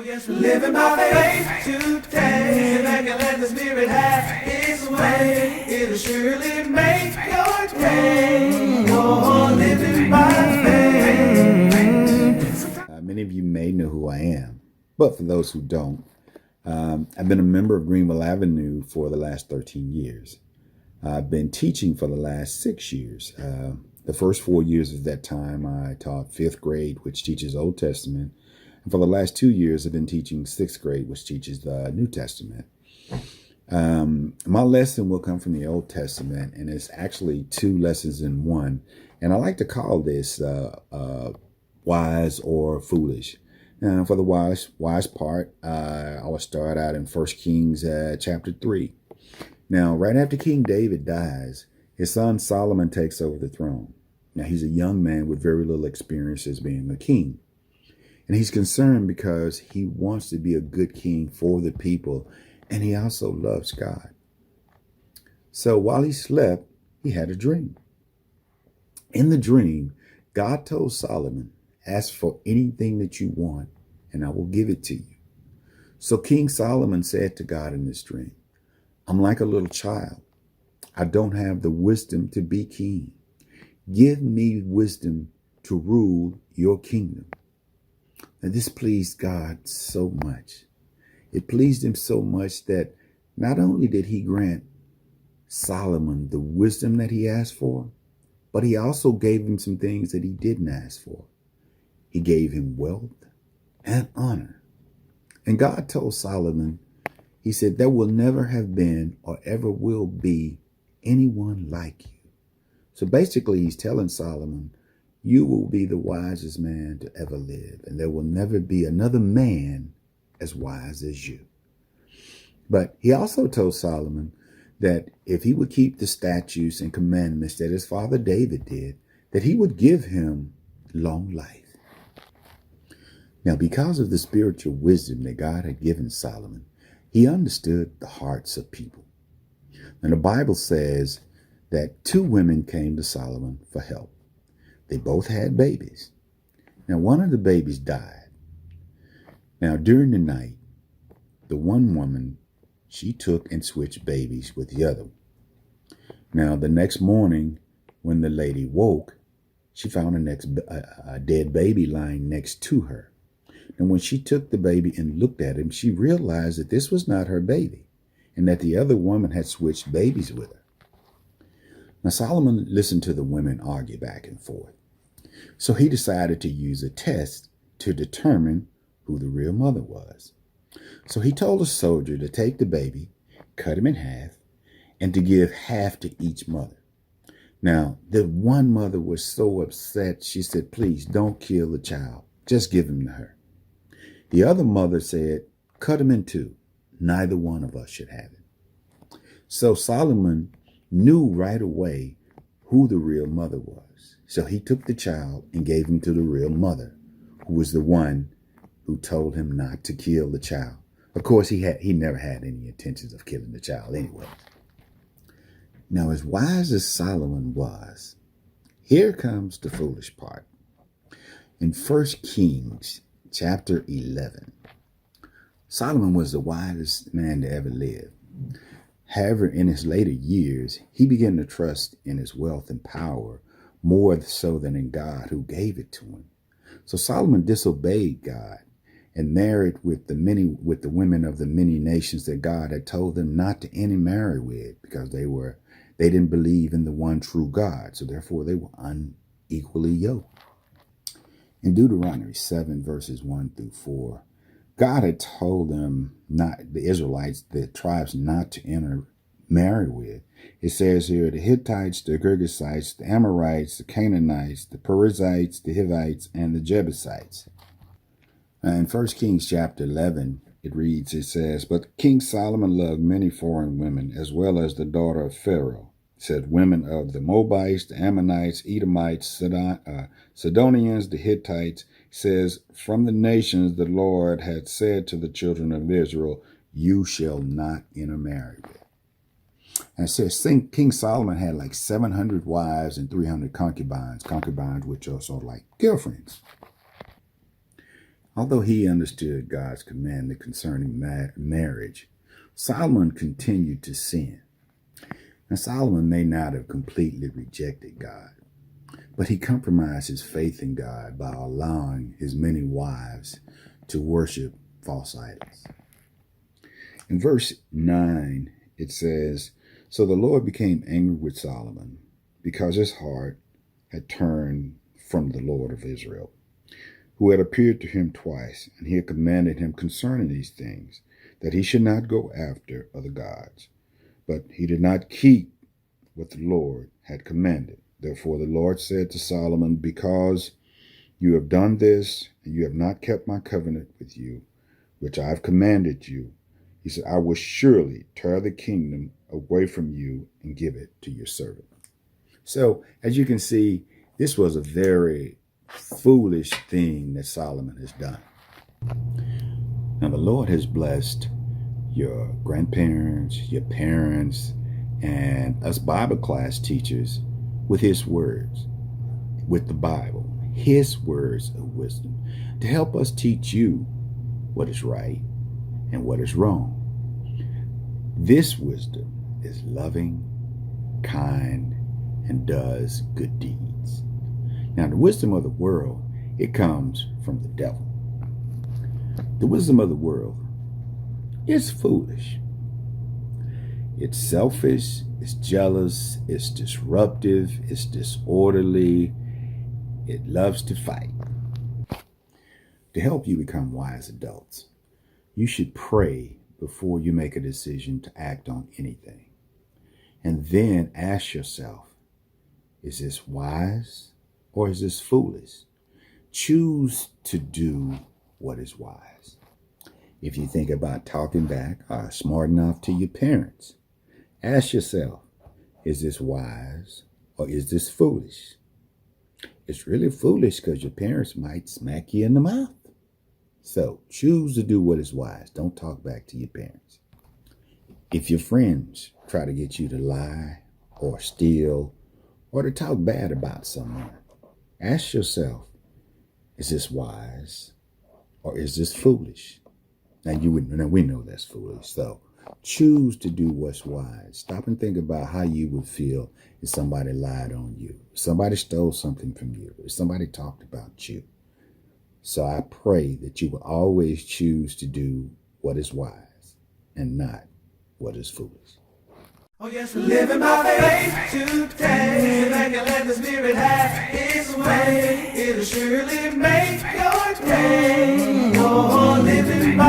yes, we're living by faith today. Sit back and let the Spirit have His way. It'll surely make your day. Oh, living by faith. Many of you may know who I am, but for those who don't, I've been a member of Greenville Avenue for the last 13 years. I've been teaching for the last 6 years. The first 4 years of that time, I taught 5th grade, which teaches Old Testament. And for the last 2 years, I've been teaching 6th grade, which teaches the New Testament. My lesson will come from the Old Testament, and it's actually 2 lessons in one. And I like to call this wise or foolish. Now, for the wise part, I will start out in 1 Kings chapter 3. Now, right after King David dies, his son Solomon takes over the throne. Now, he's a young man with very little experience as being a king. And he's concerned because he wants to be a good king for the people, and he also loves God. So while he slept, he had a dream. In the dream, God told Solomon, ask for anything that you want, and I will give it to you. So King Solomon said to God in this dream, I'm like a little child. I don't have the wisdom to be king. Give me wisdom to rule your kingdom. And this pleased God so much. It pleased him so much that not only did he grant Solomon the wisdom that he asked for, but he also gave him some things that he didn't ask for. He gave him wealth and honor. And God told Solomon, he said, there will never have been or ever will be anyone like you. So basically, he's telling Solomon, you will be the wisest man to ever live, and there will never be another man as wise as you. But he also told Solomon that if he would keep the statutes and commandments that his father David did, that he would give him long life. Now, because of the spiritual wisdom that God had given Solomon, he understood the hearts of people. And the Bible says that 2 women came to Solomon for help. They both had babies. Now, one of the babies died. Now, during the night, the one woman, she took and switched babies with the other. Now, the next morning, when the lady woke, she found a dead baby lying next to her. And when she took the baby and looked at him, she realized that this was not her baby and that the other woman had switched babies with her. Now, Solomon listened to the women argue back and forth. So he decided to use a test to determine who the real mother was. So he told a soldier to take the baby, cut him in half, and to give half to each mother. Now, the one mother was so upset, she said, please don't kill the child. Just give him to her. The other mother said, cut him in 2. Neither one of us should have it. So Solomon knew right away who the real mother was. So he took the child and gave him to the real mother, who was the one who told him not to kill the child. Of course, he never had any intentions of killing the child anyway. Now, as wise as Solomon was, here comes the foolish part. In 1 Kings chapter 11, Solomon was the wisest man to ever live. However, in his later years, he began to trust in his wealth and power more so than in God who gave it to him. So Solomon disobeyed God and married with the women of the many nations that God had told them not to intermarry with, because they didn't believe in the one true God. So therefore they were unequally yoked. In Deuteronomy 7 verses 1 through 4, God had told them, the Israelites, the tribes, not to intermarry with. It says here, the Hittites, the Girgashites, the Amorites, the Canaanites, the Perizzites, the Hivites, and the Jebusites. In 1 Kings chapter 11, it says, but King Solomon loved many foreign women, as well as the daughter of Pharaoh. It said, women of the Moabites, the Ammonites, Edomites, Sidonians, the Hittites. It says, from the nations the Lord had said to the children of Israel, you shall not intermarry with. And it says King Solomon had like 700 wives and 300 concubines, which are sort of like girlfriends. Although he understood God's commandment concerning marriage, Solomon continued to sin. Now, Solomon may not have completely rejected God, but he compromised his faith in God by allowing his many wives to worship false idols. In verse 9, it says, "So the Lord became angry with Solomon because his heart had turned from the Lord of Israel, who had appeared to him twice, and he had commanded him concerning these things, that he should not go after other gods. But he did not keep what the Lord had commanded. Therefore the Lord said to Solomon, because you have done this, and you have not kept my covenant with you, which I have commanded you, he said, I will surely tear the kingdom away from you and give it to your servant." So, as you can see, this was a very foolish thing that Solomon has done. Now, the Lord has blessed your grandparents, your parents, and us Bible class teachers with his words, with the Bible, his words of wisdom, to help us teach you what is right and what is wrong. This wisdom is loving, kind, and does good deeds. Now, the wisdom of the world, it comes from the devil. The wisdom of the world is foolish. It's selfish, it's jealous, it's disruptive, it's disorderly, it loves to fight. To help you become wise adults, you should pray before you make a decision to act on anything. And then ask yourself, is this wise or is this foolish? Choose to do what is wise. If you think about talking back or smart enough to your parents, ask yourself, is this wise or is this foolish? It's really foolish because your parents might smack you in the mouth. So choose to do what is wise. Don't talk back to your parents. If your friends try to get you to lie or steal or to talk bad about someone, ask yourself, is this wise or is this foolish? Now we know that's foolish. So choose to do what's wise. Stop and think about how you would feel if somebody lied on you, if somebody stole something from you, if somebody talked about you. So I pray that you will always choose to do what is wise and not what is foolish. Oh yes, we're living by faith today. Sit back and let the Spirit have His way. It'll surely make your day. Oh, living by